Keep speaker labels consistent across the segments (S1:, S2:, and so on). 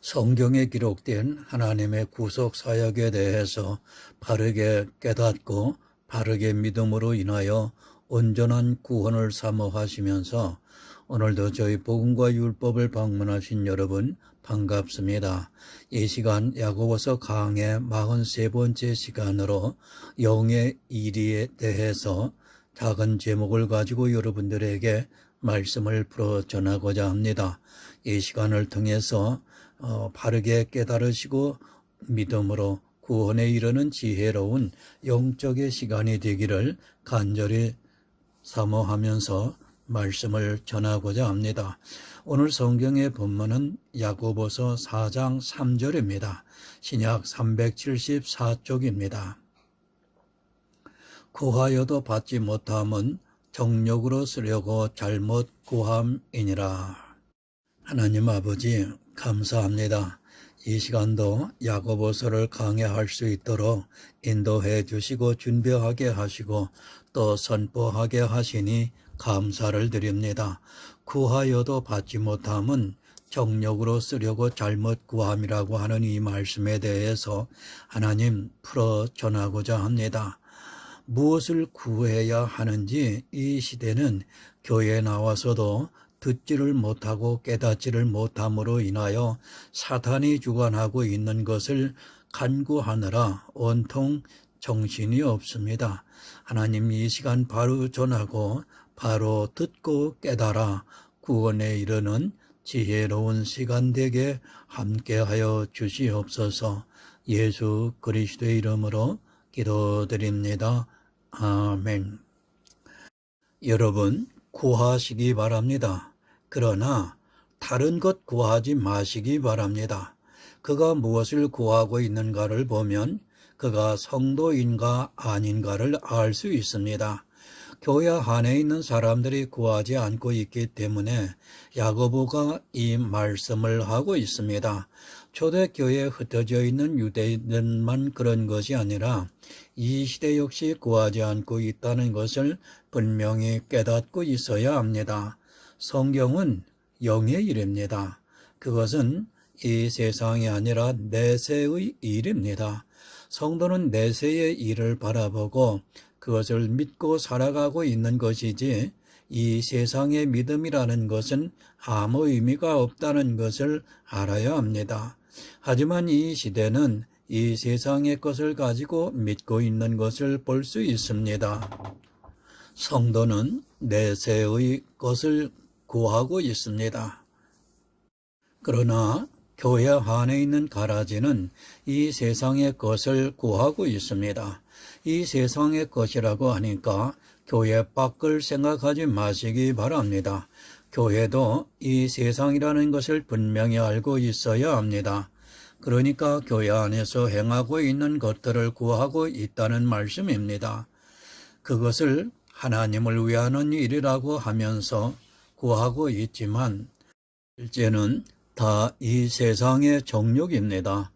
S1: 성경에 기록된 하나님의 구속 사역에 대해서 바르게 깨닫고 바르게 믿음으로 인하여 온전한 구원을 사모하시면서 오늘도 저희 복음과 율법을 방문하신 여러분 반갑습니다. 이 시간 야고보서 강의 43번째 시간으로 영의 일에 대해서 작은 제목을 가지고 여러분들에게 말씀을 풀어 전하고자 합니다. 이 시간을 통해서 바르게 깨달으시고 믿음으로 구원에 이르는 지혜로운 영적의 시간이 되기를 간절히 사모하면서 말씀을 전하고자 합니다. 오늘 성경의 본문은 야고보서 4장 3절입니다. 신약 374쪽입니다. 구하여도 받지 못함은 정욕으로 쓰려고 잘못 구함이니라. 하나님 아버지 감사합니다. 이 시간도 야고보서를 강해할 수 있도록 인도해 주시고 준비하게 하시고 또 선포하게 하시니 감사를 드립니다. 구하여도 받지 못함은 정욕으로 쓰려고 잘못 구함이라고 하는 이 말씀에 대해서 하나님 풀어 전하고자 합니다. 무엇을 구해야 하는지 이 시대는 교회에 나와서도 듣지를 못하고 깨닫지를 못함으로 인하여 사탄이 주관하고 있는 것을 간구하느라 온통 정신이 없습니다. 하나님 이 시간 바로 전하고 바로 듣고 깨달아 구원에 이르는 지혜로운 시간 되게 함께하여 주시옵소서. 예수 그리스도의 이름으로 기도드립니다. 아멘. 여러분 구하시기 바랍니다. 그러나 다른 것 구하지 마시기 바랍니다. 그가 무엇을 구하고 있는가를 보면 그가 성도인가 아닌가를 알 수 있습니다. 교회 안에 있는 사람들이 구하지 않고 있기 때문에 야고보가 이 말씀을 하고 있습니다. 초대교회에 흩어져 있는 유대인들만 그런 것이 아니라 이 시대 역시 구하지 않고 있다는 것을 분명히 깨닫고 있어야 합니다. 성경은 영의 일입니다. 그것은 이 세상이 아니라 내세의 일입니다. 성도는 내세의 일을 바라보고 그것을 믿고 살아가고 있는 것이지 이 세상의 믿음이라는 것은 아무 의미가 없다는 것을 알아야 합니다. 하지만 이 시대는 이 세상의 것을 가지고 믿고 있는 것을 볼 수 있습니다. 성도는 내세의 것을 구하고 있습니다. 그러나 교회 안에 있는 가라지는 이 세상의 것을 구하고 있습니다. 이 세상의 것이라고 하니까 교회 밖을 생각하지 마시기 바랍니다. 교회도 이 세상이라는 것을 분명히 알고 있어야 합니다. 그러니까 교회 안에서 행하고 있는 것들을 구하고 있다는 말씀입니다. 그것을 하나님을 위하는 일이라고 하면서 구하고 있지만 실제는 다 이 세상의 정욕입니다.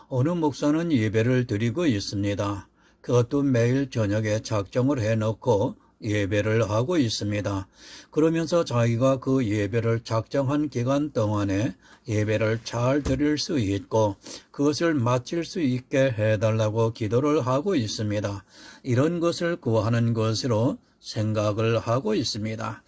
S1: 어느 목사는 예배를 드리고 있습니다. 그것도 매일 저녁에 작정을 해놓고 예배를 하고 있습니다. 그러면서 자기가 그 예배를 작정한 기간 동안에 예배를 잘 드릴 수 있고 그것을 마칠 수 있게 해달라고 기도를 하고 있습니다. 이런 것을 구하는 것으로 생각을 하고 있습니다.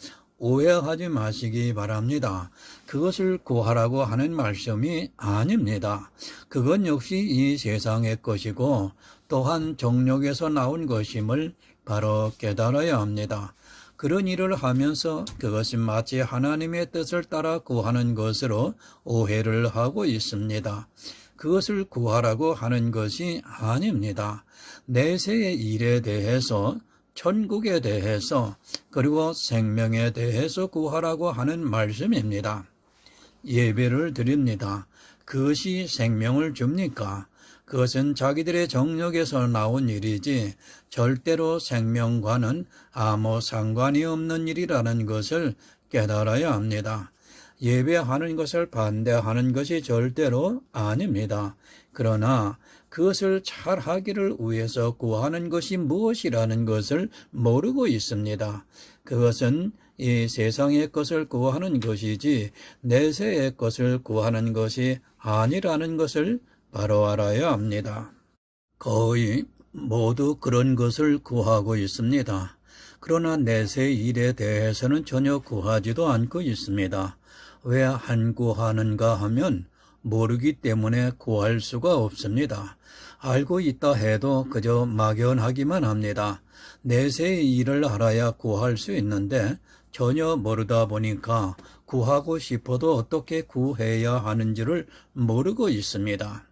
S1: 오해하지 마시기 바랍니다. 그것을 구하라고 하는 말씀이 아닙니다. 그건 역시 이 세상의 것이고 또한 정욕에서 나온 것임을 바로 깨달아야 합니다. 그런 일을 하면서 그것이 마치 하나님의 뜻을 따라 구하는 것으로 오해를 하고 있습니다. 그것을 구하라고 하는 것이 아닙니다. 내세의 일에 대해서 천국에 대해서 그리고 생명에 대해서 구하라고 하는 말씀입니다. 예배를 드립니다. 그것이 생명을 줍니까? 그것은 자기들의 정욕에서 나온 일이지 절대로 생명과는 아무 상관이 없는 일이라는 것을 깨달아야 합니다. 예배하는 것을 반대하는 것이 절대로 아닙니다. 그러나 그것을 잘하기를 위해서 구하는 것이 무엇이라는 것을 모르고 있습니다. 그것은 이 세상의 것을 구하는 것이지 내세의 것을 구하는 것이 아니라는 것을 바로 알아야 합니다. 거의 모두 그런 것을 구하고 있습니다. 그러나 내세 일에 대해서는 전혀 구하지도 않고 있습니다. 왜 안 구하는가 하면 모르기 때문에 구할 수가 없습니다. 알고 있다 해도 그저 막연하기만 합니다. 내세의 일을 알아야 구할 수 있는데 전혀 모르다 보니까 구하고 싶어도 어떻게 구해야 하는지를 모르고 있습니다.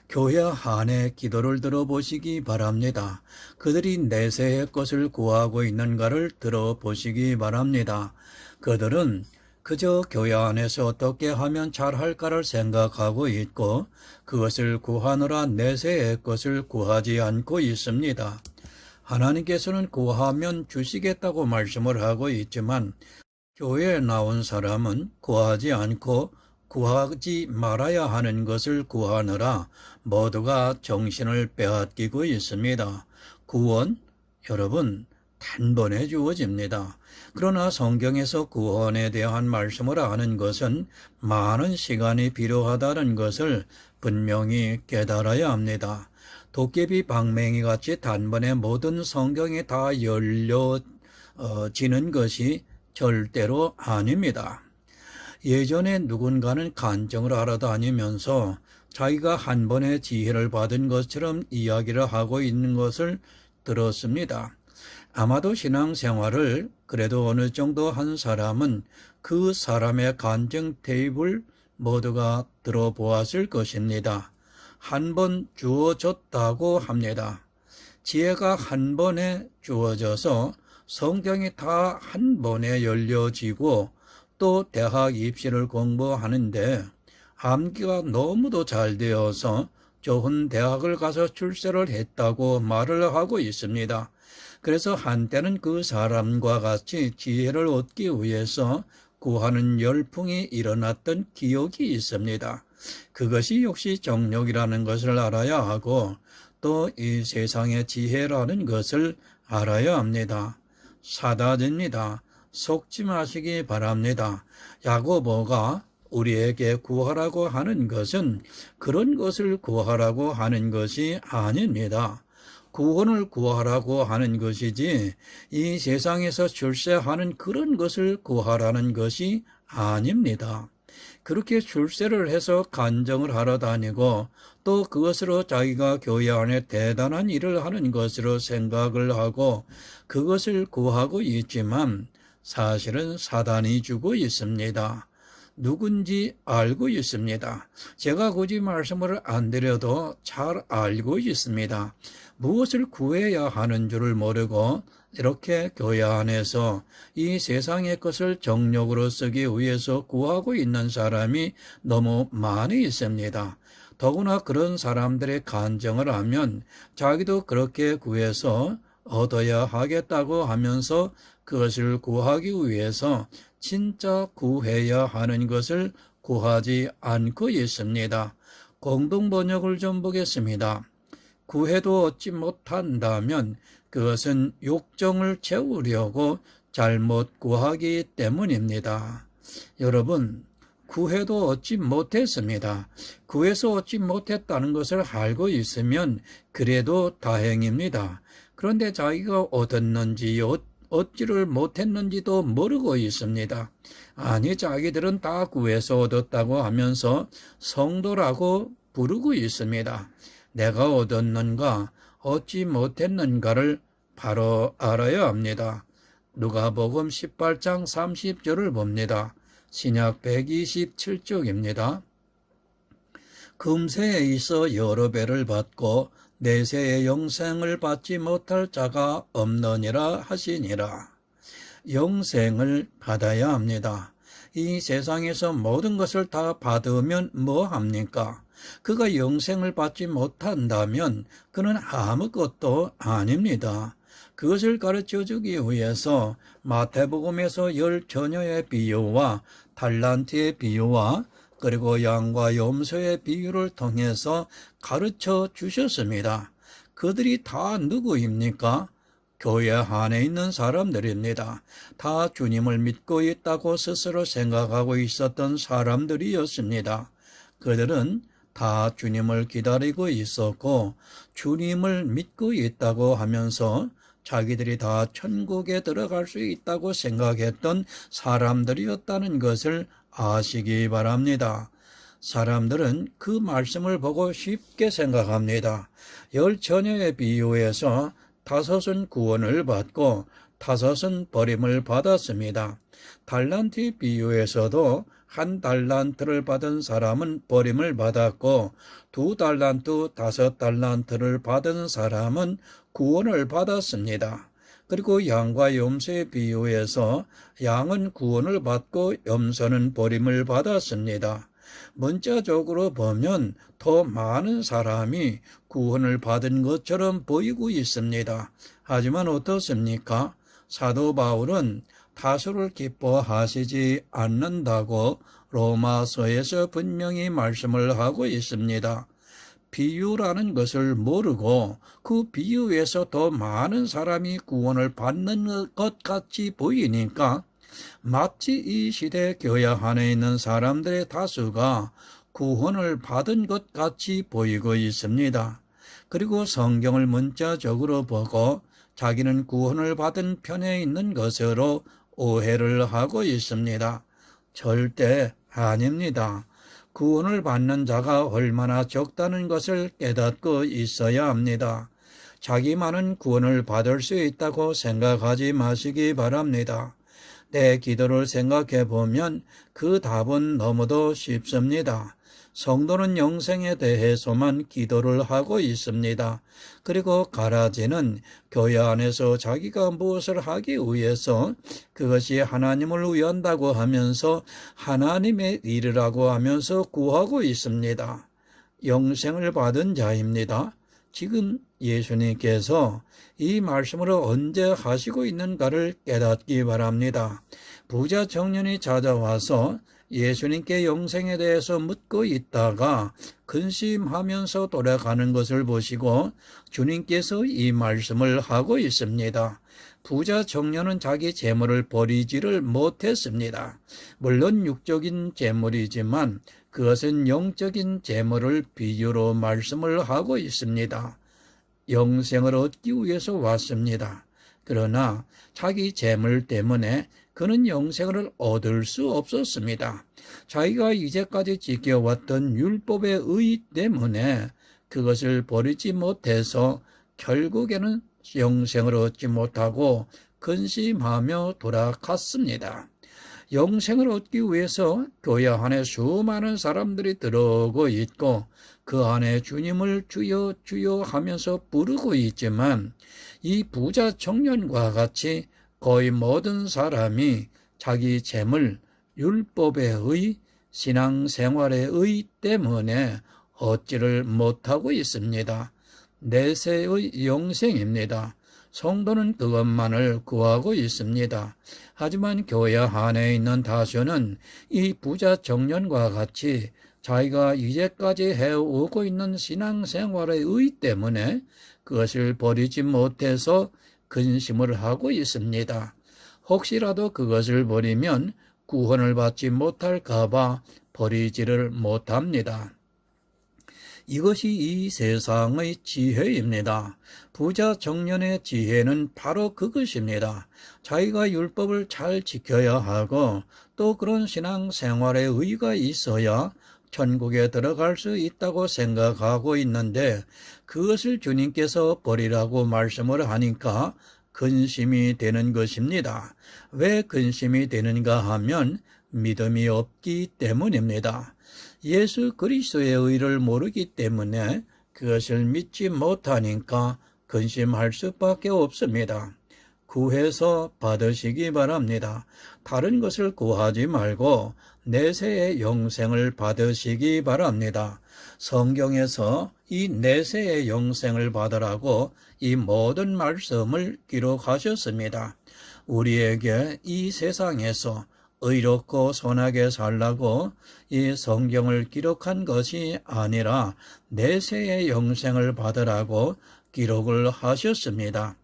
S1: 교회 안에 기도를 들어보시기 바랍니다. 그들이 내세의 것을 구하고 있는가를 들어보시기 바랍니다. 그들은 그저 교회 안에서 어떻게 하면 잘할까를 생각하고 있고 그것을 구하느라 내세의 것을 구하지 않고 있습니다. 하나님께서는 구하면 주시겠다고 말씀을 하고 있지만 교회에 나온 사람은 구하지 않고 구하지 말아야 하는 것을 구하느라 모두가 정신을 빼앗기고 있습니다. 구원, 여러분, 단번에 주어집니다. 그러나 성경에서 구원에 대한 말씀을 하는 것은 많은 시간이 필요하다는 것을 분명히 깨달아야 합니다. 도깨비 방맹이 같이 단번에 모든 성경이 다 열려지는 것이 절대로 아닙니다. 예전에 누군가는 간증을 하러 다니면서 자기가 한 번의 지혜를 받은 것처럼 이야기를 하고 있는 것을 들었습니다. 아마도 신앙생활을 그래도 어느 정도 한 사람은 그 사람의 간증 테이프를 모두가 들어보았을 것입니다. 한 번 주어졌다고 합니다. 지혜가 한 번에 주어져서 성경이 다 한 번에 열려지고 또 대학 입시를 공부하는데 암기가 너무도 잘 되어서 좋은 대학을 가서 출세를 했다고 말을 하고 있습니다. 그래서 한때는 그 사람과 같이 지혜를 얻기 위해서 구하는 열풍이 일어났던 기억이 있습니다. 그것이 역시 정욕이라는 것을 알아야 하고 또 이 세상의 지혜라는 것을 알아야 합니다. 사다집니다. 속지 마시기 바랍니다. 야고보가 우리에게 구하라고 하는 것은 그런 것을 구하라고 하는 것이 아닙니다. 구원을 구하라고 하는 것이지 이 세상에서 출세하는 그런 것을 구하라는 것이 아닙니다. 그렇게 출세를 해서 간증을 하러 다니고 또 그것으로 자기가 교회 안에 대단한 일을 하는 것으로 생각을 하고 그것을 구하고 있지만 사실은 사단이 주고 있습니다. 누군지 알고 있습니다. 제가 굳이 말씀을 안 드려도 잘 알고 있습니다. 무엇을 구해야 하는 줄을 모르고 이렇게 교회 안에서 이 세상의 것을 정욕으로 쓰기 위해서 구하고 있는 사람이 너무 많이 있습니다. 더구나 그런 사람들의 간증을 하면 자기도 그렇게 구해서 얻어야 하겠다고 하면서 그것을 구하기 위해서 진짜 구해야 하는 것을 구하지 않고 있습니다. 공동번역을 좀 보겠습니다. 구해도 얻지 못한다면 그것은 욕정을 채우려고 잘못 구하기 때문입니다. 여러분, 구해도 얻지 못했습니다. 구해서 얻지 못했다는 것을 알고 있으면 그래도 다행입니다. 그런데 자기가 얻었는지 얻지를 못했는지도 모르고 있습니다. 아니, 자기들은 다 구해서 얻었다고 하면서 성도라고 부르고 있습니다. 내가 얻었는가 얻지 못했는가를 바로 알아야 합니다. 누가복음 18장 30절을 봅니다. 신약 127쪽입니다. 금세에 있어 여러 배를 받고 내세의 영생을 받지 못할 자가 없느니라 하시니라. 영생을 받아야 합니다. 이 세상에서 모든 것을 다 받으면 뭐합니까? 그가 영생을 받지 못한다면 그는 아무것도 아닙니다. 그것을 가르쳐주기 위해서 마태복음에서 10처녀의 비유와 달란트의 비유와 그리고 양과 염소의 비유를 통해서 가르쳐 주셨습니다. 그들이 다 누구입니까? 교회 안에 있는 사람들입니다. 다 주님을 믿고 있다고 스스로 생각하고 있었던 사람들이었습니다. 그들은 다 주님을 기다리고 있었고 주님을 믿고 있다고 하면서 자기들이 다 천국에 들어갈 수 있다고 생각했던 사람들이었다는 것을 아시기 바랍니다. 사람들은 그 말씀을 보고 쉽게 생각합니다. 10처녀의 비유에서 5은 구원을 받고 5은 버림을 받았습니다. 달란트 비유에서도 1달란트를 받은 사람은 버림을 받았고 2달란트, 5달란트를 받은 사람은 구원을 받았습니다. 그리고 양과 염소의 비유에서 양은 구원을 받고 염소는 버림을 받았습니다. 문자적으로 보면 더 많은 사람이 구원을 받은 것처럼 보이고 있습니다. 하지만 어떻습니까? 사도 바울은 다수를 기뻐하시지 않는다고 로마서에서 분명히 말씀을 하고 있습니다. 비유라는 것을 모르고 그 비유에서 더 많은 사람이 구원을 받는 것 같이 보이니까 마치 이 시대 교회 안에 있는 사람들의 다수가 구원을 받은 것 같이 보이고 있습니다. 그리고 성경을 문자적으로 보고 자기는 구원을 받은 편에 있는 것으로 오해를 하고 있습니다. 절대 아닙니다. 구원을 받는 자가 얼마나 적다는 것을 깨닫고 있어야 합니다. 자기만은 구원을 받을 수 있다고 생각하지 마시기 바랍니다. 내 기도를 생각해 보면 그 답은 너무도 쉽습니다. 성도는 영생에 대해서만 기도를 하고 있습니다. 그리고 가라지는 교회 안에서 자기가 무엇을 하기 위해서 그것이 하나님을 위한다고 하면서 하나님의 일이라고 하면서 구하고 있습니다. 영생을 받은 자입니다. 지금 예수님께서 이 말씀을 언제 하시고 있는가를 깨닫기 바랍니다. 부자 청년이 찾아와서 예수님께 영생에 대해서 묻고 있다가 근심하면서 돌아가는 것을 보시고 주님께서 이 말씀을 하고 있습니다. 부자 청년은 자기 재물을 버리지를 못했습니다. 물론 육적인 재물이지만 그것은 영적인 재물을 비유로 말씀을 하고 있습니다. 영생을 얻기 위해서 왔습니다. 그러나 자기 재물 때문에 그는 영생을 얻을 수 없었습니다. 자기가 이제까지 지켜왔던 율법의 의 때문에 그것을 버리지 못해서 결국에는 영생을 얻지 못하고 근심하며 돌아갔습니다. 영생을 얻기 위해서 교회 안에 수많은 사람들이 들어오고 있고 그 안에 주님을 주여 주여 하면서 부르고 있지만 이 부자 청년과 같이 거의 모든 사람이 자기 재물, 율법의 의, 신앙생활의 의 때문에 얻지를 못하고 있습니다. 내세의 영생입니다. 성도는 그것만을 구하고 있습니다. 하지만 교회 안에 있는 다수는 이 부자 청년과 같이 자기가 이제까지 해오고 있는 신앙생활의 의 때문에 그것을 버리지 못해서 근심을 하고 있습니다. 혹시라도 그것을 버리면 구원을 받지 못할까 봐 버리지를 못합니다. 이것이 이 세상의 지혜입니다. 부자 청년의 지혜는 바로 그것입니다. 자기가 율법을 잘 지켜야 하고 또 그런 신앙생활의 의의가 있어야 천국에 들어갈 수 있다고 생각하고 있는데 그것을 주님께서 버리라고 말씀을 하니까 근심이 되는 것입니다. 왜 근심이 되는가 하면 믿음이 없기 때문입니다. 예수 그리스도의 의를 모르기 때문에 그것을 믿지 못하니까 근심할 수밖에 없습니다. 구해서 받으시기 바랍니다. 다른 것을 구하지 말고 내세의 영생을 받으시기 바랍니다. 성경에서 이 내세의 영생을 받으라고 이 모든 말씀을 기록하셨습니다. 우리에게 이 세상에서 의롭고 선하게 살라고 이 성경을 기록한 것이 아니라 내세의 영생을 받으라고 기록을 하셨습니다.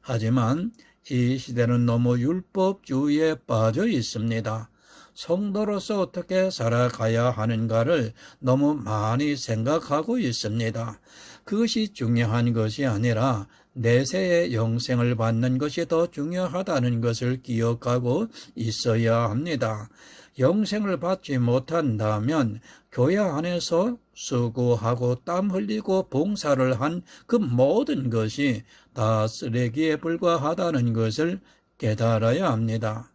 S1: 하지만 이 시대는 너무 율법주의에 빠져 있습니다. 성도로서 어떻게 살아가야 하는가를 너무 많이 생각하고 있습니다. 그것이 중요한 것이 아니라 내세의 영생을 받는 것이 더 중요하다는 것을 기억하고 있어야 합니다. 영생을 받지 못한다면 교회 안에서 수고하고 땀 흘리고 봉사를 한 그 모든 것이 다 쓰레기에 불과하다는 것을 깨달아야 합니다.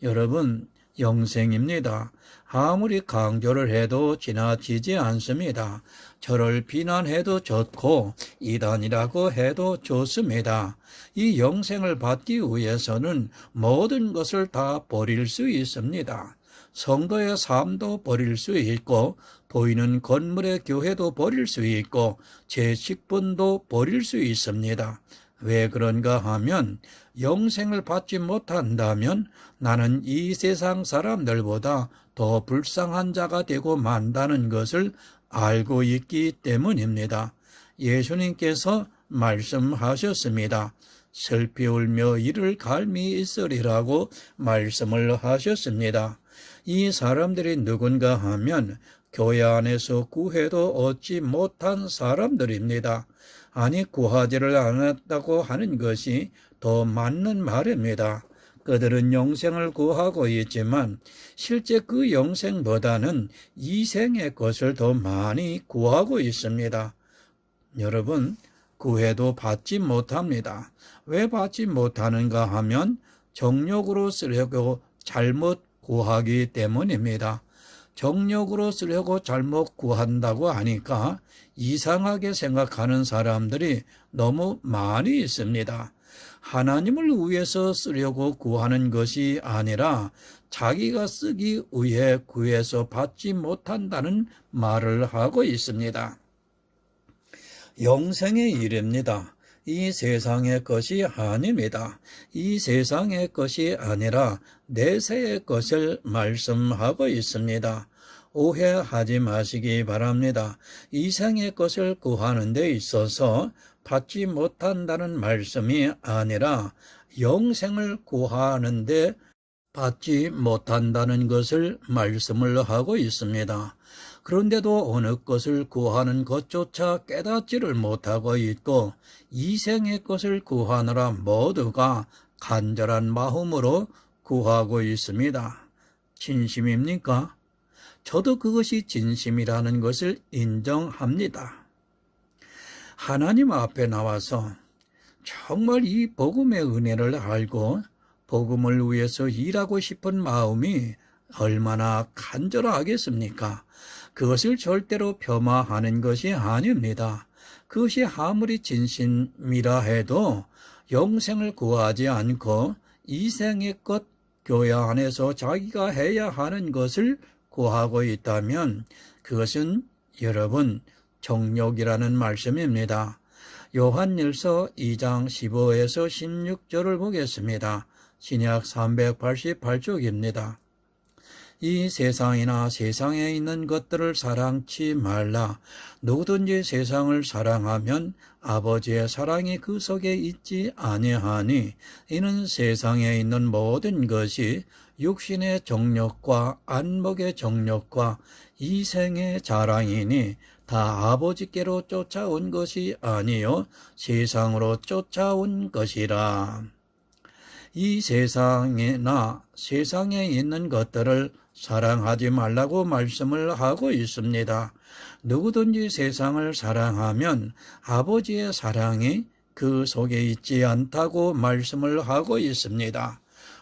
S1: 여러분, 영생입니다. 아무리 강조를 해도 지나치지 않습니다. 저를 비난해도 좋고 이단이라고 해도 좋습니다. 이 영생을 받기 위해서는 모든 것을 다 버릴 수 있습니다. 성도의 삶도 버릴 수 있고 보이는 건물의 교회도 버릴 수 있고 제 직분도 버릴 수 있습니다. 왜 그런가 하면 영생을 받지 못한다면 나는 이 세상 사람들보다 더 불쌍한 자가 되고 만다는 것을 알고 있기 때문입니다. 예수님께서 말씀하셨습니다. 슬피 울며 이를 갈미 있으리라고 말씀을 하셨습니다. 이 사람들이 누군가 하면 교회 안에서 구해도 얻지 못한 사람들입니다. 아니, 구하지를 않았다고 하는 것이 더 맞는 말입니다. 그들은 영생을 구하고 있지만 실제 그 영생보다는 이생의 것을 더 많이 구하고 있습니다. 여러분, 구해도 받지 못합니다. 왜 받지 못하는가 하면 정욕으로 쓰려고 잘못 구하기 때문입니다. 정욕으로 쓰려고 잘못 구한다고 하니까 이상하게 생각하는 사람들이 너무 많이 있습니다. 하나님을 위해서 쓰려고 구하는 것이 아니라 자기가 쓰기 위해 구해서 받지 못한다는 말을 하고 있습니다. 영생의 일입니다. 이 세상의 것이 아닙니다. 이 세상의 것이 아니라 내세의 것을 말씀하고 있습니다. 오해하지 마시기 바랍니다. 이생의 것을 구하는 데 있어서 받지 못한다는 말씀이 아니라 영생을 구하는데 받지 못한다는 것을 말씀을 하고 있습니다. 그런데도 어느 것을 구하는 것조차 깨닫지를 못하고 있고 이생의 것을 구하느라 모두가 간절한 마음으로 구하고 있습니다. 진심입니까? 저도 그것이 진심이라는 것을 인정합니다. 하나님 앞에 나와서 정말 이 복음의 은혜를 알고 복음을 위해서 일하고 싶은 마음이 얼마나 간절하겠습니까? 그것을 절대로 폄하하는 것이 아닙니다. 그것이 아무리 진심이라 해도 영생을 구하지 않고 이생의 것, 교회 안에서 자기가 해야 하는 것을 구하고 있다면 그것은 여러분 정욕이라는 말씀입니다. 요한일서 2장 15에서 16절을 보겠습니다. 신약 388쪽입니다. 이 세상이나 세상에 있는 것들을 사랑치 말라. 누구든지 세상을 사랑하면 아버지의 사랑이 그 속에 있지 아니하니 이는 세상에 있는 모든 것이 육신의 정욕과 안목의 정욕과 이생의 자랑이니 다 아버지께로 쫓아온 것이 아니요 세상으로 쫓아온 것이라. 이 세상이나 세상에 있는 것들을 사랑하지 말라고 말씀을 하고 있습니다. 누구든지 세상을 사랑하면 아버지의 사랑이 그 속에 있지 않다고 말씀을 하고 있습니다.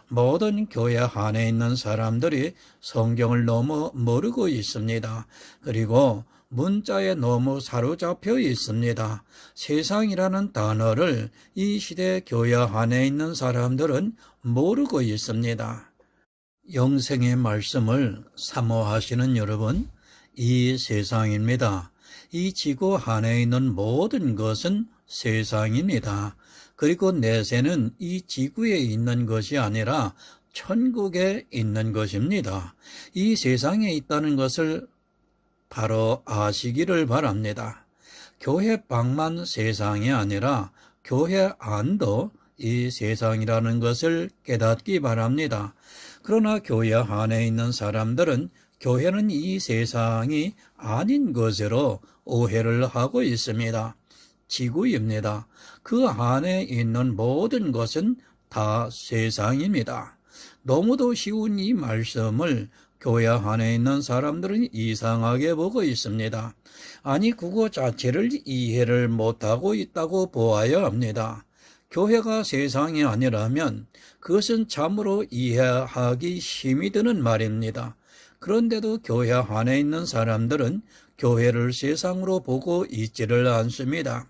S1: 모든 교회 안에 있는 사람들이 성경을 너무 모르고 있습니다. 그리고 문자에 너무 사로잡혀 있습니다. 세상이라는 단어를 이 시대 교회 안에 있는 사람들은 모르고 있습니다. 영생의 말씀을 사모하시는 여러분, 이 세상입니다. 이 지구 안에 있는 모든 것은 세상입니다. 그리고 내세는 이 지구에 있는 것이 아니라 천국에 있는 것입니다. 이 세상에 있다는 것을 바로 아시기를 바랍니다. 교회 밖만 세상이 아니라 교회 안도 이 세상이라는 것을 깨닫기 바랍니다. 그러나 교회 안에 있는 사람들은 교회는 이 세상이 아닌 것으로 오해를 하고 있습니다. 지구입니다. 그 안에 있는 모든 것은 다 세상입니다. 너무도 쉬운 이 말씀을 교회 안에 있는 사람들은 이상하게 보고 있습니다. 아니, 그거 자체를 이해를 못하고 있다고 보아야 합니다. 교회가 세상이 아니라면 그것은 참으로 이해하기 힘이 드는 말입니다. 그런데도 교회 안에 있는 사람들은 교회를 세상으로 보고 있지를 않습니다.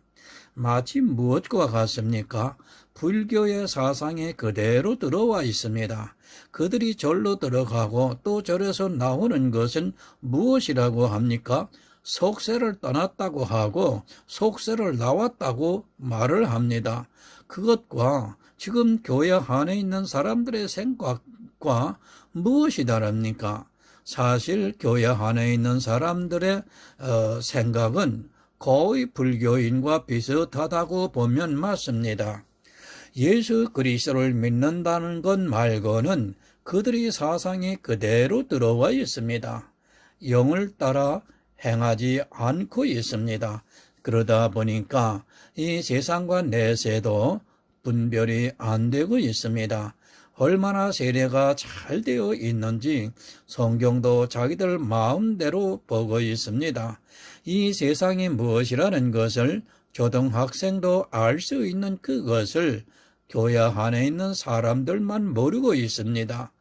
S1: 마치 무엇과 같습니까? 불교의 사상에 그대로 들어와 있습니다. 그들이 절로 들어가고 또 절에서 나오는 것은 무엇이라고 합니까? 속세를 떠났다고 하고 속세를 나왔다고 말을 합니다. 그것과 지금 교회 안에 있는 사람들의 생각과 무엇이 다릅니까? 사실 교회 안에 있는 사람들의 생각은 거의 불교인과 비슷하다고 보면 맞습니다. 예수 그리스도를 믿는다는 것 말고는 그들이 사상이 그대로 들어와 있습니다. 영을 따라 행하지 않고 있습니다. 그러다 보니까 이 세상과 내세도 분별이 안 되고 있습니다. 얼마나 세례가 잘 되어 있는지 성경도 자기들 마음대로 보고 있습니다. 이 세상이 무엇이라는 것을 초등학생도 알 수 있는 그것을 교회 안에 있는 사람들만 모르고 있습니다.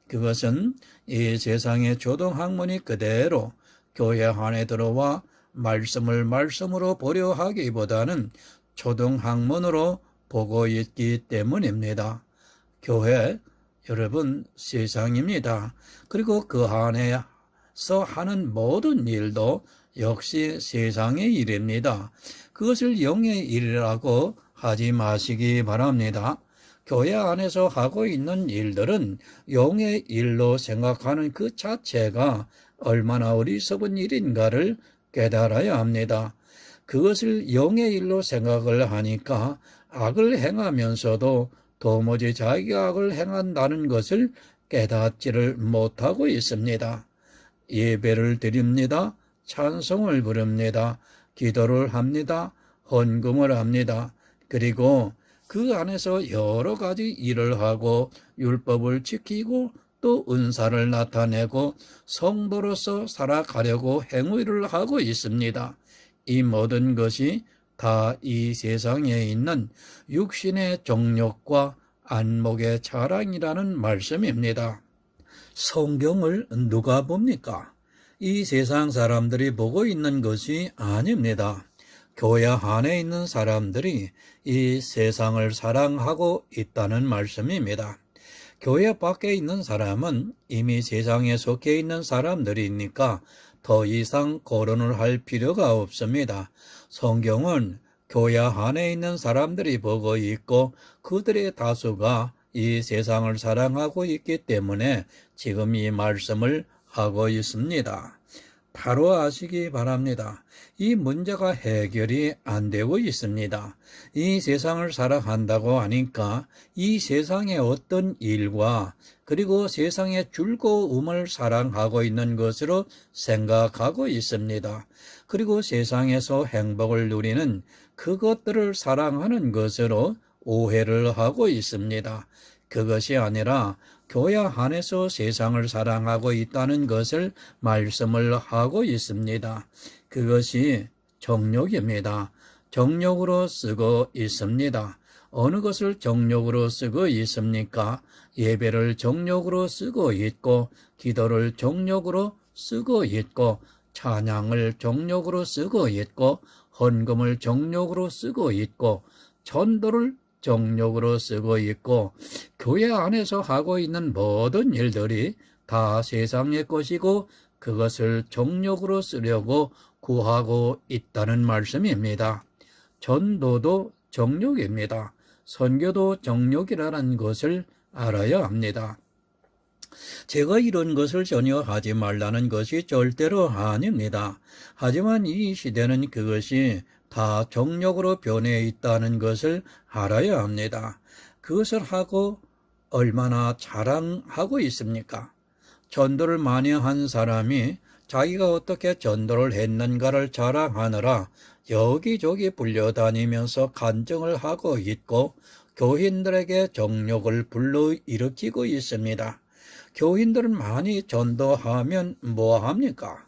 S1: 그것은 이 세상의 초등학문이 그대로 교회 안에 들어와 말씀을 말씀으로 보려 하기보다는 초등학문으로 보고 있기 때문입니다. 교회, 여러분, 세상입니다. 그리고 그 안에서 하는 모든 일도 역시 세상의 일입니다. 그것을 영의 일이라고 하지 마시기 바랍니다. 교회 안에서 하고 있는 일들은 영의 일로 생각하는 그 자체가 얼마나 어리석은 일인가를 깨달아야 합니다. 그것을 영의 일로 생각을 하니까 악을 행하면서도 도무지 자기가 악을 행한다는 것을 깨닫지를 못하고 있습니다. 예배를 드립니다. 찬송을 부릅니다. 기도를 합니다. 헌금을 합니다. 그리고 그 안에서 여러 가지 일을 하고 율법을 지키고 또 은사를 나타내고 성도로서 살아가려고 행위를 하고 있습니다. 이 모든 것이 다 이 세상에 있는 육신의 정욕과 안목의 자랑이라는 말씀입니다. 성경을 누가 봅니까? 이 세상 사람들이 보고 있는 것이 아닙니다. 교회 안에 있는 사람들이 이 세상을 사랑하고 있다는 말씀입니다. 교회 밖에 있는 사람은 이미 세상에 속해 있는 사람들이니까 더 이상 거론을 할 필요가 없습니다. 성경은 교회 안에 있는 사람들이 보고 있고 그들의 다수가 이 세상을 사랑하고 있기 때문에 지금 이 말씀을 하고 있습니다. 바로 아시기 바랍니다. 이 문제가 해결이 안 되고 있습니다. 이 세상을 사랑한다고 하니까 이 세상의 어떤 일과 그리고 세상의 즐거움을 사랑하고 있는 것으로 생각하고 있습니다. 그리고 세상에서 행복을 누리는 그것들을 사랑하는 것으로 오해를 하고 있습니다. 그것이 아니라 교회 안에서 세상을 사랑하고 있다는 것을 말씀을 하고 있습니다. 그것이 정욕입니다. 정욕으로 쓰고 있습니다. 어느 것을 정욕으로 쓰고 있습니까? 예배를 정욕으로 쓰고 있고 기도를 정욕으로 쓰고 있고 찬양을 정욕으로 쓰고 있고 헌금을 정욕으로 쓰고 있고 전도를 정욕으로 쓰고 있고 교회 안에서 하고 있는 모든 일들이 다 세상의 것이고 그것을 정욕으로 쓰려고 구하고 있다는 말씀입니다. 전도도 정욕입니다. 선교도 정욕이라는 것을 알아야 합니다. 제가 이런 것을 전혀 하지 말라는 것이 절대로 아닙니다. 하지만 이 시대는 그것이 다 정욕으로 변해 있다는 것을 알아야 합니다. 그것을 하고 얼마나 자랑하고 있습니까? 전도를 많이 한 사람이 자기가 어떻게 전도를 했는가를 자랑하느라 여기저기 불려다니면서 간증을 하고 있고 교인들에게 정욕을 불러일으키고 있습니다. 교인들은 많이 전도하면 뭐합니까?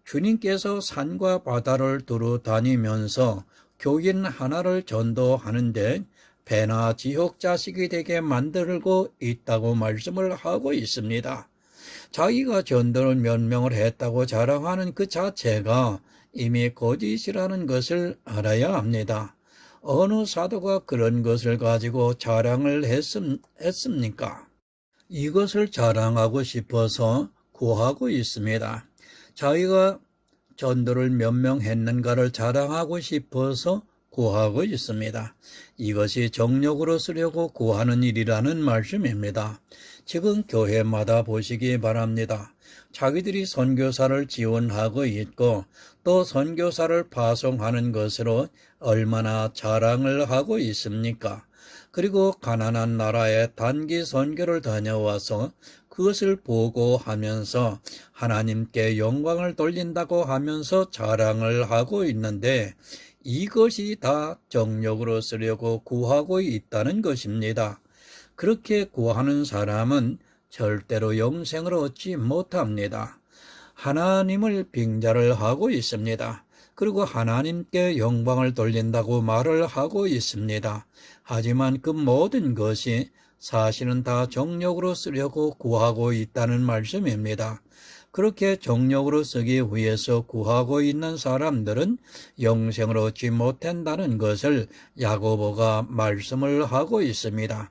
S1: 주님께서 산과 바다를 두루 다니면서 교인 하나를 전도하는데 배나 지옥 자식이 되게 만들고 있다고 말씀을 하고 있습니다. 자기가 전도를 몇 명을 했다고 자랑하는 그 자체가 이미 거짓이라는 것을 알아야 합니다. 어느 사도가 그런 것을 가지고 자랑을 했습니까? 이것을 자랑하고 싶어서 구하고 있습니다. 자기가 전도를 몇 명 했는가를 자랑하고 싶어서 구하고 있습니다. 이것이 정력으로 쓰려고 구하는 일이라는 말씀입니다. 지금 교회마다 보시기 바랍니다. 자기들이 선교사를 지원하고 있고 또 선교사를 파송하는 것으로 얼마나 자랑을 하고 있습니까? 그리고 가난한 나라에 단기 선교를 다녀와서 그것을 보고하면서 하나님께 영광을 돌린다고 하면서 자랑을 하고 있는데 이것이 다 정력으로 쓰려고 구하고 있다는 것입니다. 그렇게 구하는 사람은 절대로 영생을 얻지 못합니다. 하나님을 빙자를 하고 있습니다. 그리고 하나님께 영광을 돌린다고 말을 하고 있습니다. 하지만 그 모든 것이 사실은 다 정력으로 쓰려고 구하고 있다는 말씀입니다. 그렇게 정력으로 쓰기 위해서 구하고 있는 사람들은 영생을 얻지 못한다는 것을 야고보가 말씀을 하고 있습니다.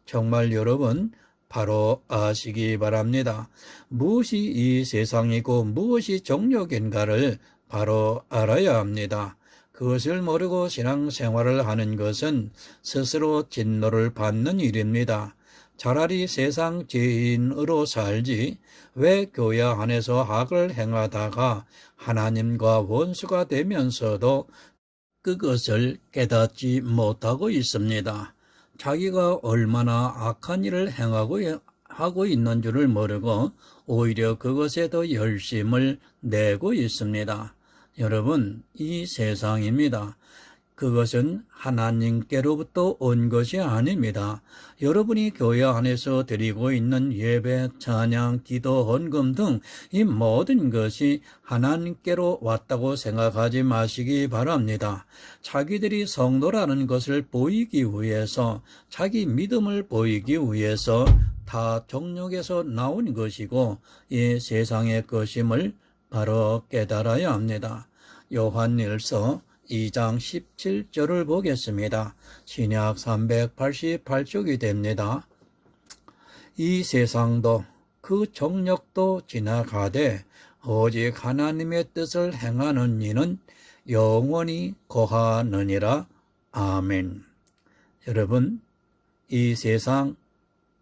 S1: 정말 여러분 바로 아시기 바랍니다. 무엇이 이 세상이고 무엇이 정력인가를 바로 알아야 합니다. 그것을 모르고 신앙생활을 하는 것은 스스로 진노를 받는 일입니다. 차라리 세상 죄인으로 살지 왜 교회 안에서 악을 행하다가 하나님과 원수가 되면서도 그것을 깨닫지 못하고 있습니다. 자기가 얼마나 악한 일을 하고 있는 줄을 모르고 오히려 그것에 더 열심을 내고 있습니다. 여러분, 이 세상입니다. 그것은 하나님께로부터 온 것이 아닙니다. 여러분이 교회 안에서 드리고 있는 예배, 찬양, 기도, 헌금 등 이 모든 것이 하나님께로 왔다고 생각하지 마시기 바랍니다. 자기들이 성도라는 것을 보이기 위해서, 자기 믿음을 보이기 위해서 다 정욕에서 나온 것이고 이 세상의 것임을 바로 깨달아야 합니다. 요한일서 2장 17절을 보겠습니다. 신약 388쪽이 됩니다. 이 세상도 그 정력도 지나가되 오직 하나님의 뜻을 행하는 이는 영원히 거하느니라. 아멘. 여러분, 이 세상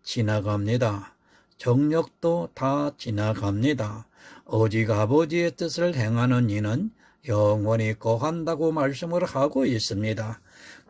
S1: 지나갑니다. 정력도 다 지나갑니다. 오직 아버지의 뜻을 행하는 이는 영원히 거한다고 말씀을 하고 있습니다.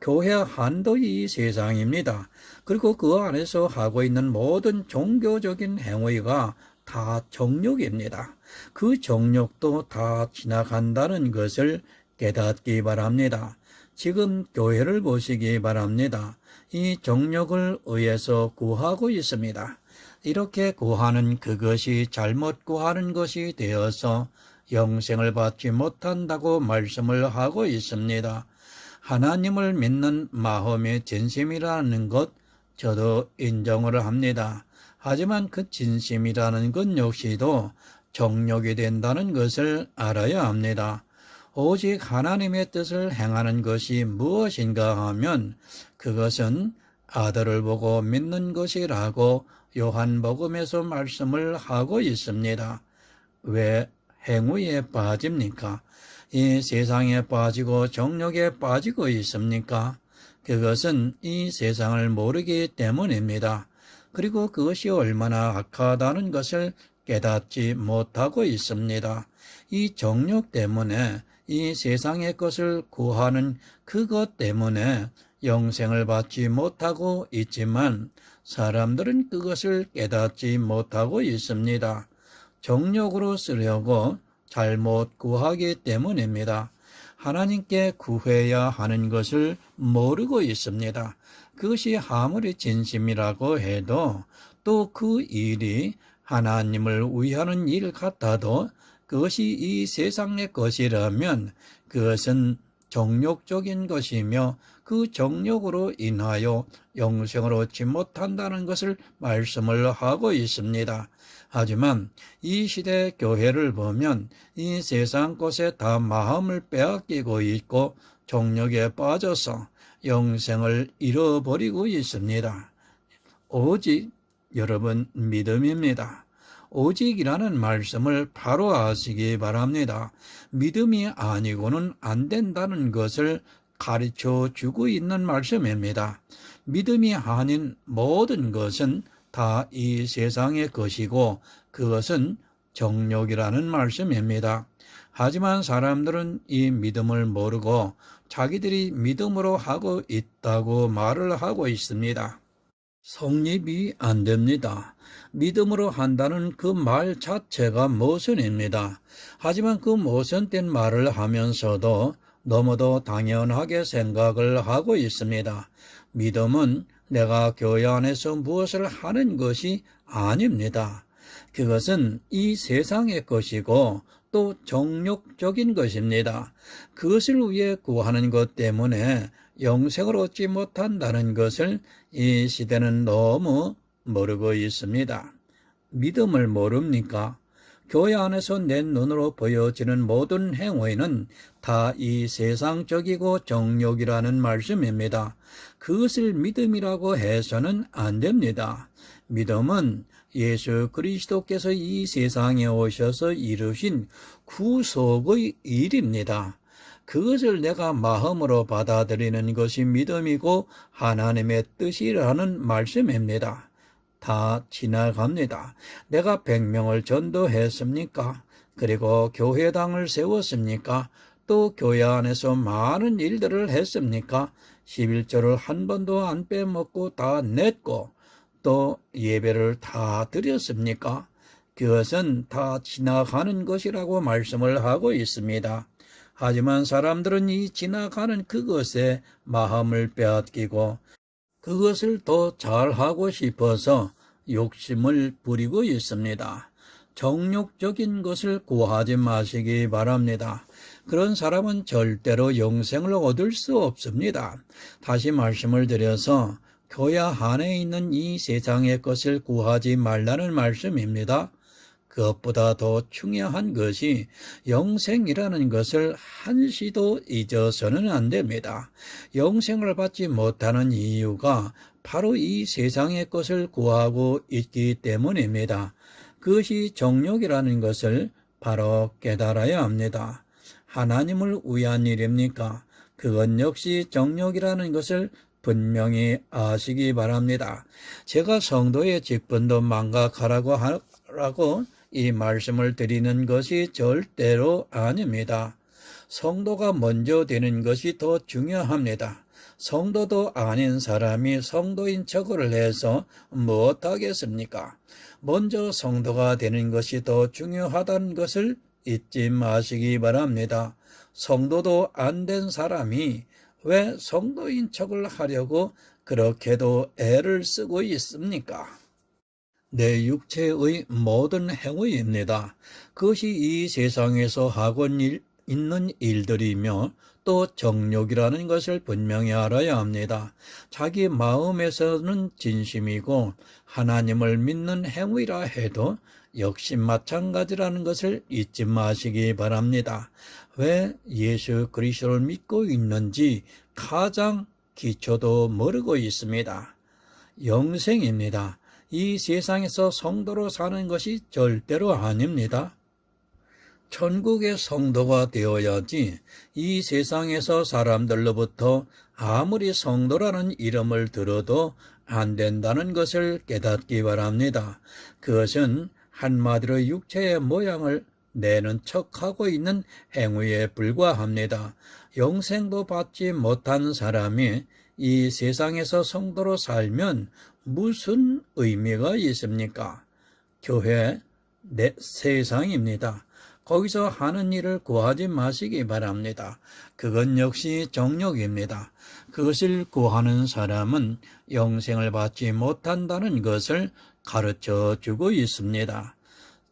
S1: 교회 한도 이 세상입니다. 그리고 그 안에서 하고 있는 모든 종교적인 행위가 다 정욕입니다. 그 정욕도 다 지나간다는 것을 깨닫기 바랍니다. 지금 교회를 보시기 바랍니다. 이 정욕을 의해서 구하고 있습니다. 이렇게 구하는 그것이 잘못 구하는 것이 되어서 영생을 받지 못한다고 말씀을 하고 있습니다. 하나님을 믿는 마음의 진심이라는 것 저도 인정을 합니다. 하지만 그 진심이라는 것 역시도 정욕이 된다는 것을 알아야 합니다. 오직 하나님의 뜻을 행하는 것이 무엇인가 하면 그것은 아들을 보고 믿는 것이라고 요한복음에서 말씀을 하고 있습니다. 왜 행위에 빠집니까? 이 세상에 빠지고 정욕에 빠지고 있습니까? 그것은 이 세상을 모르기 때문입니다. 그리고 그것이 얼마나 악하다는 것을 깨닫지 못하고 있습니다. 이 정욕 때문에 이 세상의 것을 구하는 그것 때문에 영생을 받지 못하고 있지만 사람들은 그것을 깨닫지 못하고 있습니다. 정욕으로 쓰려고 잘못 구하기 때문입니다. 하나님께 구해야 하는 것을 모르고 있습니다. 그것이 아무리 진심이라고 해도 또 그 일이 하나님을 위하는 일 같아도 그것이 이 세상의 것이라면 그것은 정욕적인 것이며 그 정욕으로 인하여 영생을 얻지 못한다는 것을 말씀을 하고 있습니다. 하지만 이 시대 교회를 보면 이 세상 것에 다 마음을 빼앗기고 있고 정욕에 빠져서 영생을 잃어버리고 있습니다. 오직 여러분 믿음입니다. 오직이라는 말씀을 바로 아시기 바랍니다. 믿음이 아니고는 안 된다는 것을 가르쳐 주고 있는 말씀입니다. 믿음이 아닌 모든 것은 다 이 세상의 것이고 그것은 정욕이라는 말씀입니다. 하지만 사람들은 이 믿음을 모르고 자기들이 믿음으로 하고 있다고 말을 하고 있습니다. 성립이 안 됩니다. 믿음으로 한다는 그 말 자체가 모순입니다. 하지만 그 모순된 말을 하면서도 너무도 당연하게 생각을 하고 있습니다. 믿음은 내가 교회 안에서 무엇을 하는 것이 아닙니다. 그것은 이 세상의 것이고 또 정욕적인 것입니다. 그것을 위해 구하는 것 때문에 영생을 얻지 못한다는 것을 이 시대는 너무 모르고 있습니다. 믿음을 모릅니까? 교회 안에서 내 눈으로 보여지는 모든 행위는 다 이 세상적이고 정욕이라는 말씀입니다. 그것을 믿음이라고 해서는 안 됩니다. 믿음은 예수 그리스도께서 이 세상에 오셔서 이루신 구속의 일입니다. 그것을 내가 마음으로 받아들이는 것이 믿음이고 하나님의 뜻이라는 말씀입니다. 다 지나갑니다. 내가 100명을 전도했습니까? 그리고 교회당을 세웠습니까? 또 교회 안에서 많은 일들을 했습니까? 11조를 한 번도 안 빼먹고 다 냈고 또 예배를 다 드렸습니까? 그것은 다 지나가는 것이라고 말씀을 하고 있습니다. 하지만 사람들은 이 지나가는 그것에 마음을 빼앗기고 그것을 더 잘하고 싶어서 욕심을 부리고 있습니다. 정욕적인 것을 구하지 마시기 바랍니다. 그런 사람은 절대로 영생을 얻을 수 없습니다. 다시 말씀을 드려서 교회 안에 있는 이 세상의 것을 구하지 말라는 말씀입니다. 그것보다 더 중요한 것이 영생이라는 것을 한시도 잊어서는 안 됩니다. 영생을 받지 못하는 이유가 바로 이 세상의 것을 구하고 있기 때문입니다. 그것이 정욕이라는 것을 바로 깨달아야 합니다. 하나님을 위한 일입니까? 그건 역시 정욕이라는 것을 분명히 아시기 바랍니다. 제가 성도의 직분도 망각하라고 하라고 이 말씀을 드리는 것이 절대로 아닙니다. 성도가 먼저 되는 것이 더 중요합니다. 성도도 아닌 사람이 성도인 척을 해서 무엇하겠습니까? 먼저 성도가 되는 것이 더 중요하다는 것을 잊지 마시기 바랍니다. 성도도 안 된 사람이 왜 성도인 척을 하려고 그렇게도 애를 쓰고 있습니까? 내 육체의 모든 행위입니다. 그것이 이 세상에서 하고 있는 일들이며 또 정욕이라는 것을 분명히 알아야 합니다. 자기 마음에서는 진심이고 하나님을 믿는 행위라 해도 역시 마찬가지라는 것을 잊지 마시기 바랍니다. 왜 예수 그리스도를 믿고 있는지 가장 기초도 모르고 있습니다. 영생입니다. 이 세상에서 성도로 사는 것이 절대로 아닙니다. 천국의 성도가 되어야지 이 세상에서 사람들로부터 아무리 성도라는 이름을 들어도 안 된다는 것을 깨닫기 바랍니다. 그것은 한마디로 육체의 모양을 내는 척하고 있는 행위에 불과합니다. 영생도 받지 못한 사람이 이 세상에서 성도로 살면 무슨 의미가 있습니까? 교회, 세상입니다. 거기서 하는 일을 구하지 마시기 바랍니다. 그건 역시 정욕입니다. 그것을 구하는 사람은 영생을 받지 못한다는 것을 가르쳐 주고 있습니다.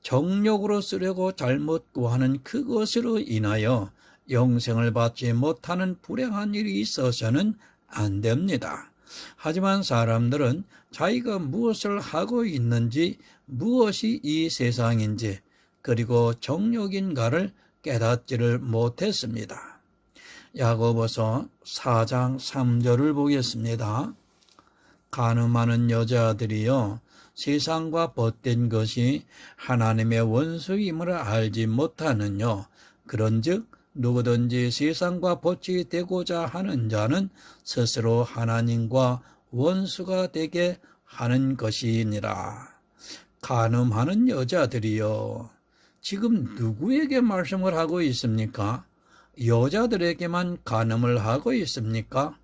S1: 정욕으로 쓰려고 잘못 구하는 그것으로 인하여 영생을 받지 못하는 불행한 일이 있어서는 안 됩니다. 하지만 사람들은 자기가 무엇을 하고 있는지, 무엇이 이 세상인지, 그리고 정욕인가를 깨닫지를 못했습니다. 야고보서 4장 3절을 보겠습니다. 간음하는 여자들이여 세상과 벗된 것이 하나님의 원수임을 알지 못하느뇨. 그런즉 누구든지 세상과 벗이 되고자 하는 자는 스스로 하나님과 원수가 되게 하는 것이니라. 간음하는 여자들이여, 지금 누구에게 말씀을 하고 있습니까? 여자들에게만 간음을 하고 있습니까?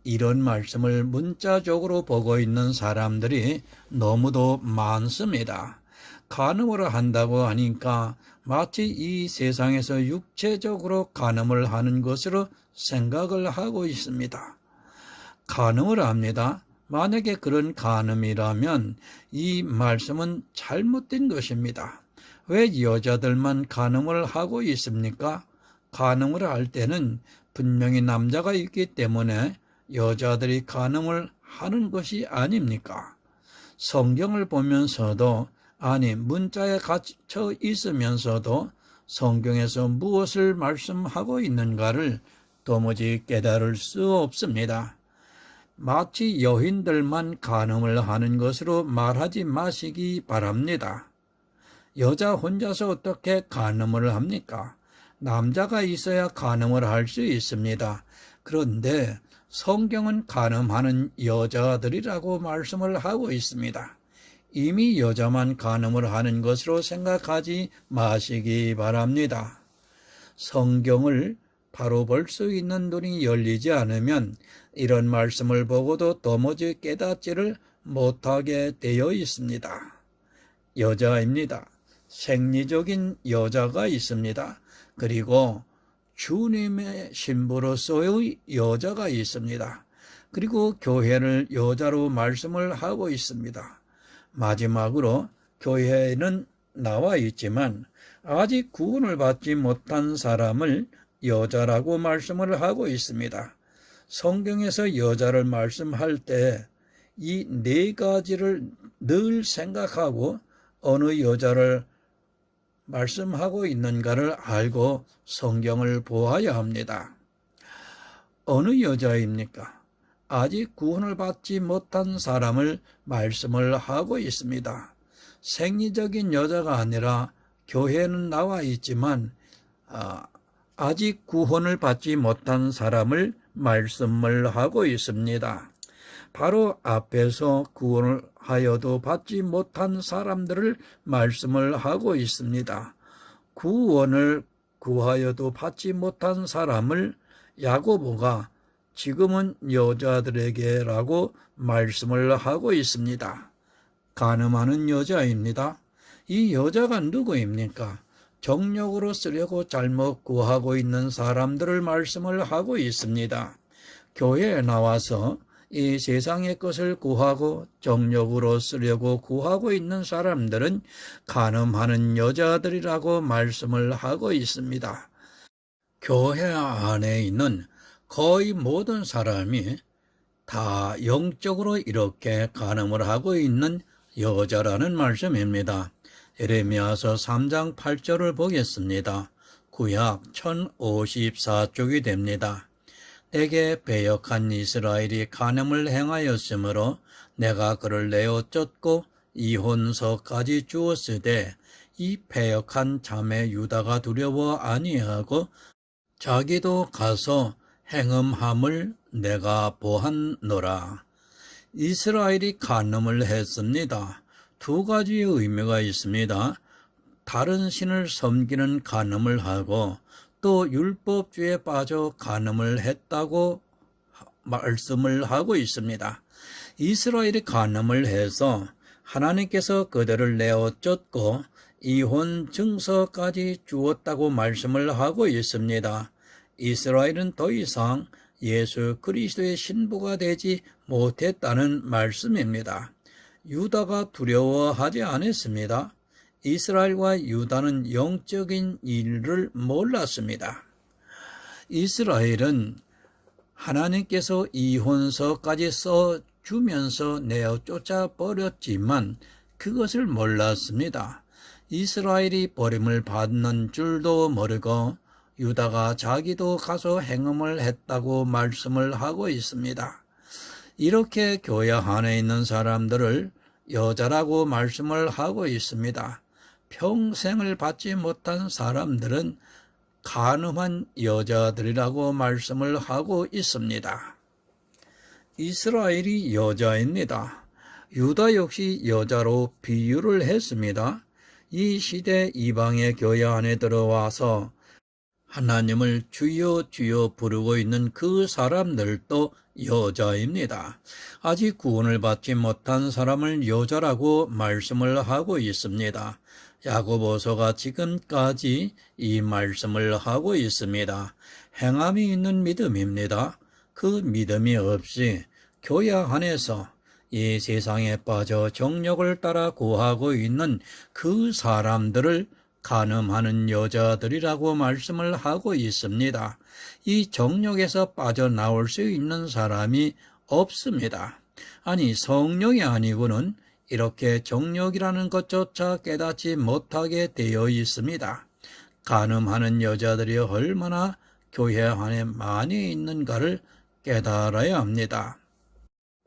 S1: 이런 말씀을 문자적으로 보고 있는 사람들이 너무도 많습니다. 간음을 한다고 하니까 마치 이 세상에서 육체적으로 간음을 하는 것으로 생각을 하고 있습니다. 간음을 합니다. 만약에 그런 간음이라면 이 말씀은 잘못된 것입니다. 왜 여자들만 간음을 하고 있습니까? 간음을 할 때는 분명히 남자가 있기 때문에 여자들이 간음을 하는 것이 아닙니까? 성경을 보면서도, 아니 문자에 갇혀 있으면서도 성경에서 무엇을 말씀하고 있는가를 도무지 깨달을 수 없습니다. 마치 여인들만 간음을 하는 것으로 말하지 마시기 바랍니다. 여자 혼자서 어떻게 간음을 합니까? 남자가 있어야 간음을 할 수 있습니다. 그런데 성경은 간음하는 여자들이라고 말씀을 하고 있습니다. 이미 여자만 간음을 하는 것으로 생각하지 마시기 바랍니다. 성경을 바로 볼 수 있는 눈이 열리지 않으면 이런 말씀을 보고도 도무지 깨닫지를 못하게 되어 있습니다. 여자입니다. 생리적인 여자가 있습니다. 그리고 주님의 신부로서의 여자가 있습니다. 그리고 교회를 여자로 말씀을 하고 있습니다. 마지막으로 교회에는 나와 있지만 아직 구원을 받지 못한 사람을 여자라고 말씀을 하고 있습니다. 성경에서 여자를 말씀할 때 이 네 가지를 늘 생각하고 어느 여자를 말씀하고 있는가를 알고 성경을 보아야 합니다. 어느 여자입니까? 아직 구원을 받지 못한 사람을 말씀을 하고 있습니다. 생리적인 여자가 아니라 교회는 나와 있지만 아직 구원을 받지 못한 사람을 말씀을 하고 있습니다. 바로 앞에서 구원을 하여도 받지 못한 사람들을 말씀을 하고 있습니다. 구원을 구하여도 받지 못한 사람을 야고보가 지금은 여자들에게라고 말씀을 하고 있습니다. 간음하는 여자입니다. 이 여자가 누구입니까? 정욕으로 쓰려고 잘못 구하고 있는 사람들을 말씀을 하고 있습니다. 교회에 나와서 이 세상의 것을 구하고 정욕으로 쓰려고 구하고 있는 사람들은 간음하는 여자들이라고 말씀을 하고 있습니다. 교회 안에 있는 거의 모든 사람이 다 영적으로 이렇게 간음을 하고 있는 여자라는 말씀입니다. 예레미야서 3장 8절을 보겠습니다. 구약 1054쪽이 됩니다. 내게 배역한 이스라엘이 간음을 행하였으므로 내가 그를 내어 쫓고 이혼서까지 주었으되 이 배역한 자매 유다가 두려워 아니하고 자기도 가서 행음함을 내가 보았노라. 이스라엘이 간음을 했습니다. 두 가지의 의미가 있습니다. 다른 신을 섬기는 간음을 하고 또 율법주의에 빠져 간음을 했다고 말씀을 하고 있습니다. 이스라엘이 간음을 해서 하나님께서 그들을 내어 쫓고 이혼 증서까지 주었다고 말씀을 하고 있습니다. 이스라엘은 더 이상 예수 그리스도의 신부가 되지 못했다는 말씀입니다. 유다가 두려워하지 않았습니다. 이스라엘과 유다는 영적인 일을 몰랐습니다. 이스라엘은 하나님께서 이혼서까지 써주면서 내어 쫓아버렸지만 그것을 몰랐습니다. 이스라엘이 버림을 받는 줄도 모르고 유다가 자기도 가서 행음을 했다고 말씀을 하고 있습니다. 이렇게 교회 안에 있는 사람들을 여자라고 말씀을 하고 있습니다. 평생을 받지 못한 사람들은 간음한 여자들이라고 말씀을 하고 있습니다. 이스라엘이 여자입니다. 유다 역시 여자로 비유를 했습니다. 이 시대 이방의 교회 안에 들어와서 하나님을 주여 주여 부르고 있는 그 사람들도 여자입니다. 아직 구원을 받지 못한 사람을 여자라고 말씀을 하고 있습니다. 야고보서가 지금까지 이 말씀을 하고 있습니다. 행함이 있는 믿음입니다. 그 믿음이 없이 교회 안에서 이 세상에 빠져 정욕을 따라 구하고 있는 그 사람들을 간음하는 여자들이라고 말씀을 하고 있습니다. 이 정욕에서 빠져나올 수 있는 사람이 없습니다. 아니, 성령이 아니고는 이렇게 정욕이라는 것조차 깨닫지 못하게 되어 있습니다. 간음하는 여자들이 얼마나 교회 안에 많이 있는가를 깨달아야 합니다.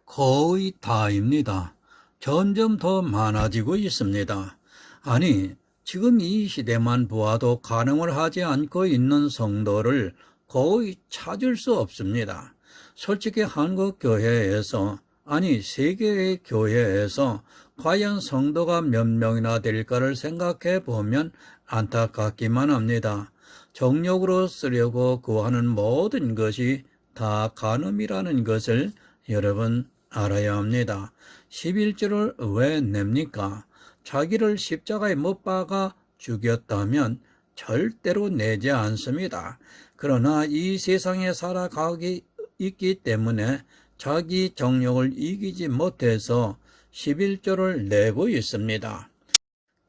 S1: 거의 다입니다. 점점 더 많아지고 있습니다. 아니, 지금 이 시대만 보아도 간음을 하지 않고 있는 성도를 거의 찾을 수 없습니다. 솔직히 한국 교회에서, 아니 세계의 교회에서 과연 성도가 몇 명이나 될까를 생각해 보면 안타깝기만 합니다. 정욕으로 쓰려고 구하는 모든 것이 다 간음이라는 것을 여러분 알아야 합니다. 11조를 왜 냅니까? 자기를 십자가에 못 박아 죽였다면 절대로 내지 않습니다. 그러나 이 세상에 살아가기 있기 때문에 자기 정욕을 이기지 못해서 11조를 내고 있습니다.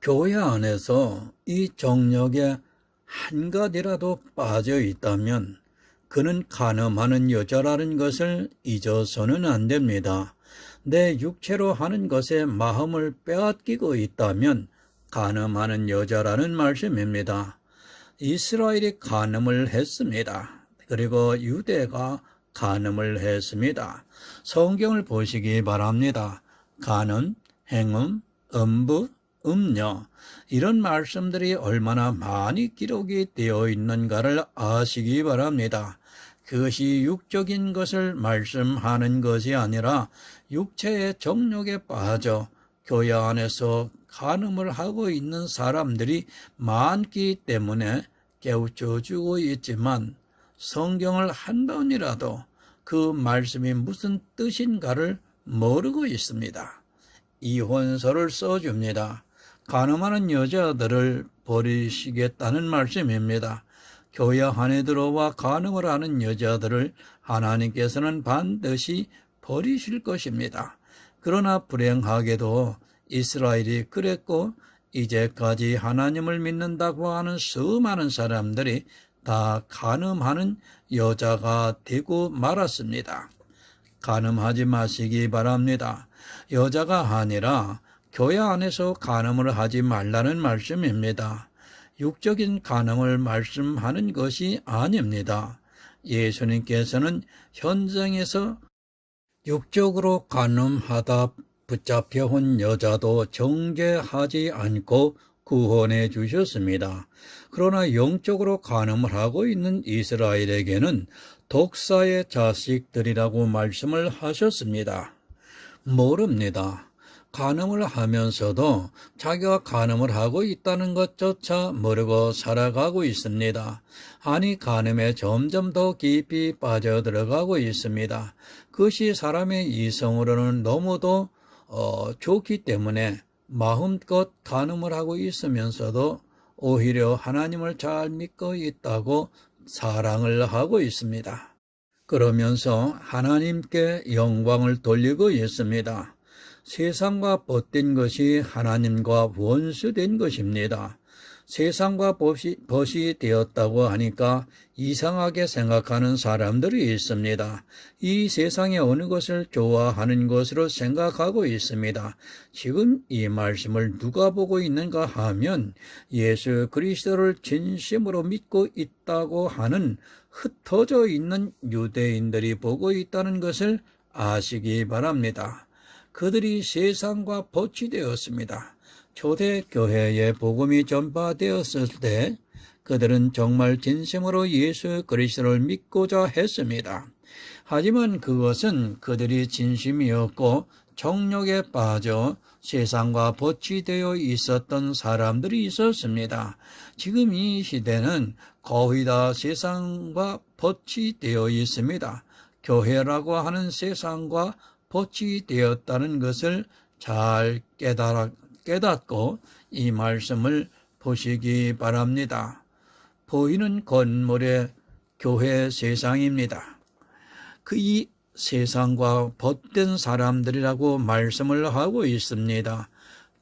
S1: 교회 안에서 이 정욕에 한가지라도 빠져 있다면 그는 간음하는 여자라는 것을 잊어서는 안 됩니다. 내 육체로 하는 것에 마음을 빼앗기고 있다면 간음하는 여자라는 말씀입니다. 이스라엘이 간음을 했습니다. 그리고 유대가 간음을 했습니다. 성경을 보시기 바랍니다. 간음, 행음, 음부, 음녀 이런 말씀들이 얼마나 많이 기록이 되어 있는가를 아시기 바랍니다. 그것이 육적인 것을 말씀하는 것이 아니라 육체의 정욕에 빠져 교회 안에서 간음을 하고 있는 사람들이 많기 때문에 깨우쳐주고 있지만 성경을 한 번이라도 그 말씀이 무슨 뜻인가를 모르고 있습니다. 이혼서를 써줍니다. 간음하는 여자들을 버리시겠다는 말씀입니다. 교회 안에 들어와 간음을 하는 여자들을 하나님께서는 반드시 버리실 것입니다. 그러나 불행하게도 이스라엘이 그랬고 이제까지 하나님을 믿는다고 하는 수많은 사람들이 다 간음하는 여자가 되고 말았습니다. 간음하지 마시기 바랍니다. 여자가 아니라 교회 안에서 간음을 하지 말라는 말씀입니다. 육적인 간음을 말씀하는 것이 아닙니다. 예수님께서는 현장에서 육적으로 간음하다 붙잡혀온 여자도 정죄하지 않고 구원해 주셨습니다. 그러나 영적으로 간음을 하고 있는 이스라엘에게는 독사의 자식들이라고 말씀을 하셨습니다. 모릅니다. 간음을 하면서도 자기가 간음을 하고 있다는 것조차 모르고 살아가고 있습니다. 아니, 간음에 점점 더 깊이 빠져들어가고 있습니다. 그것이 사람의 이성으로는 너무도 좋기 때문에 마음껏 간음을 하고 있으면서도 오히려 하나님을 잘 믿고 있다고 사랑을 하고 있습니다. 그러면서 하나님께 영광을 돌리고 있습니다. 세상과 벗된 것이 하나님과 원수된 것입니다. 세상과 벗이 되었다고 하니까 이상하게 생각하는 사람들이 있습니다. 이 세상의 어느 것을 좋아하는 것으로 생각하고 있습니다. 지금 이 말씀을 누가 보고 있는가 하면 예수 그리스도를 진심으로 믿고 있다고 하는 흩어져 있는 유대인들이 보고 있다는 것을 아시기 바랍니다. 그들이 세상과 벗이 되었습니다. 초대교회에 복음이 전파되었을 때 그들은 정말 진심으로 예수 그리스도를 믿고자 했습니다. 하지만 그것은 그들이 진심이었고 정욕에 빠져 세상과 벗이 되어 있었던 사람들이 있었습니다. 지금 이 시대는 거의 다 세상과 벗이 되어 있습니다. 교회라고 하는 세상과 벗이 되었다는 것을 잘 깨닫고 이 말씀을 보시기 바랍니다. 보이는 건물의 교회 세상입니다. 이 세상과 벗된 사람들이라고 말씀을 하고 있습니다.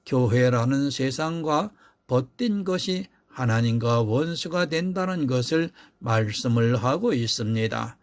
S1: 교회라는 세상과 벗된 것이 하나님과 원수가 된다는 것을 말씀을 하고 있습니다.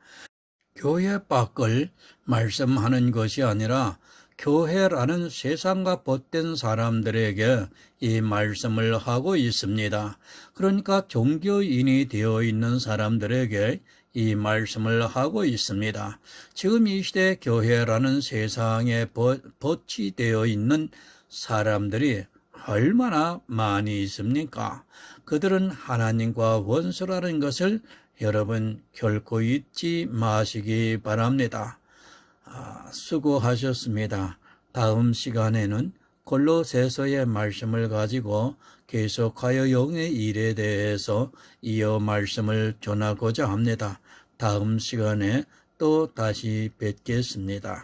S1: 교회 밖을 말씀하는 것이 아니라 교회라는 세상과 벗된 사람들에게 이 말씀을 하고 있습니다. 그러니까 종교인이 되어 있는 사람들에게 이 말씀을 하고 있습니다. 지금 이 시대 교회라는 세상에 벗이 되어 있는 사람들이 얼마나 많이 있습니까? 그들은 하나님과 원수라는 것을 여러분 결코 잊지 마시기 바랍니다. 수고하셨습니다. 다음 시간에는 골로새서의 말씀을 가지고 계속하여 영의 일에 대해서 이어 말씀을 전하고자 합니다. 다음 시간에 또 다시 뵙겠습니다.